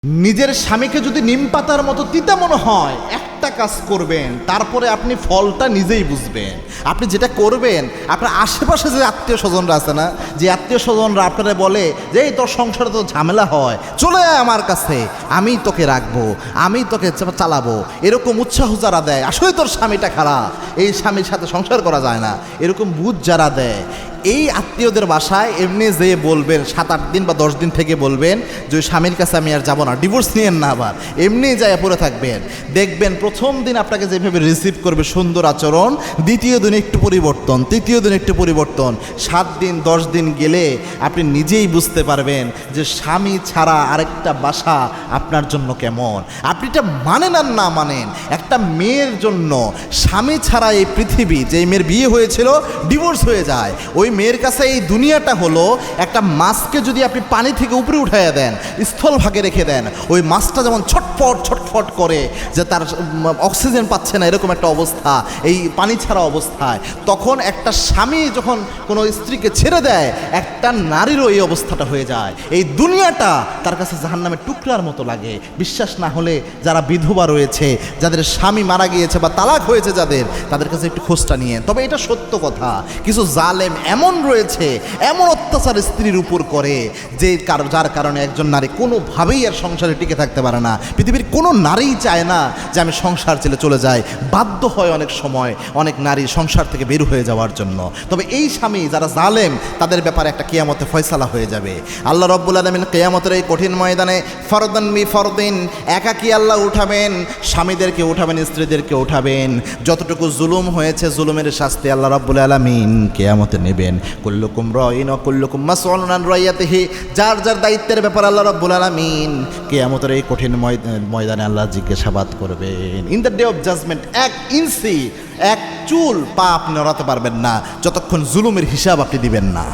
নিজের স্বামীকে যদি নিম পাতার মতো তিতা মনে হয়, একটা কাজ করবেন, তারপরে আপনি ফলটা নিজেই বুঝবেন। আপনি যেটা করবেন, আপনার আশেপাশে যে আত্মীয় স্বজনরা আছে না, যে আত্মীয় স্বজনরা আপনারা বলে যে এই তোর সংসারে তো ঝামেলা হয়, চলে আয় আমার কাছে, আমি তোকে রাখবো, আমি তোকে চালাবো, এরকম উৎসাহ যারা দেয়, আসলে তোর স্বামীটা খারাপ, এই স্বামীর সাথে সংসার করা যায় না, এরকম বুঝ যারা দেয়, এই আত্মীয়দের বাসায় এমনি যেয়ে বলবেন, 7-8 দিন বা 10 দিন থেকে বলবেন যে ওই স্বামীর কাছে আমি আর যাবো না, ডিভোর্স নিয়েন না, আবার এমনি যায় পড়ে থাকবেন। দেখবেন প্রথম দিন আপনাকে যেভাবে রিসিভ করবে সুন্দর আচরণ, দ্বিতীয় দিন একটু পরিবর্তন, তৃতীয় দিন একটু পরিবর্তন, 7 দিন 10 দিন গেলে আপনি নিজেই বুঝতে পারবেন যে স্বামী ছাড়া আরেকটা বাসা আপনার জন্য কেমন। আপনি এটা মানেন আর না মানেন, একটা মেয়ের জন্য স্বামী ছাড়া এই পৃথিবী, যে মেয়ের বিয়ে হয়েছিল ডিভোর্স হয়ে যায়, ওই মেয়ের কাছে এই দুনিয়াটা হলো একটা মাছকে যদি আপনি পানি থেকে উপরে উঠাইয়া দেন, স্থলভাগে রেখে দেন, ওই মাছটা যেমন ছটফট ছটফট করে, যে তার অক্সিজেন পাচ্ছে না এরকম একটা অবস্থা, এই পানি ছাড়া অবস্থায়, তখন একটা স্বামী যখন কোনো স্ত্রীকে ছেড়ে দেয়, একটা নারীরও এই অবস্থাটা হয়ে যায়। এই দুনিয়াটা তার কাছে জাহান্নামের টুকরার মতো লাগে। বিশ্বাস না হলে যারা বিধবা রয়েছে, যাদের স্বামী মারা গিয়েছে বা তালাক হয়েছে যাদের, তাদের কাছে একটু খোঁজটা নিয়ে। তবে এটা সত্য কথা, কিছু জালেম এমন রয়েছে, এমন অত্যাচার স্ত্রীর উপর করে, যে যার কারণে একজন নারী কোনোভাবেই আর সংসারে টিকে থাকতে পারে না। পৃথিবীর কোনো নারীই চায় না যে আমি সংসার ছেড়ে চলে যাই, বাধ্য হয় অনেক সময় অনেক নারী সংসার থেকে বের হয়ে যাওয়ার জন্য। তবে এই স্বামী যারা জালেম, তাদের ব্যাপারে একটা কিয়ামতে ফয়সালা হয়ে যাবে। আল্লাহ রব্বুল আলামিন কিয়ামতের এই কঠিন ময়দানে ফরদান বি ফরদিন, একাকী আল্লাহ উঠাবেন, স্বামীদেরকে উঠাবেন, স্ত্রীদেরকে উঠাবেন। যতটুকু জুলুম হয়েছে, জুলুমের শাস্তি আল্লাহ রব্বুল আলামিন কিয়ামতে নেবেন। কুল্লুকুম রাইন ওয়া কুল্লুকুম মাসউলুন আন রাইয়াতিহি, যার যার দায়িত্বের ব্যাপার আল্লাহ রব্বুল আলামিন কিয়ামতের এই কঠিন ময়দানে আল্লাহ জিজ্ঞাসাবাদ করবেন। In the day of judgement 1 inch, 1 চুল পা আপনি নড়াতে পারবেন না, যতক্ষণ জুলুমের হিসাব আপনি দিবেন না।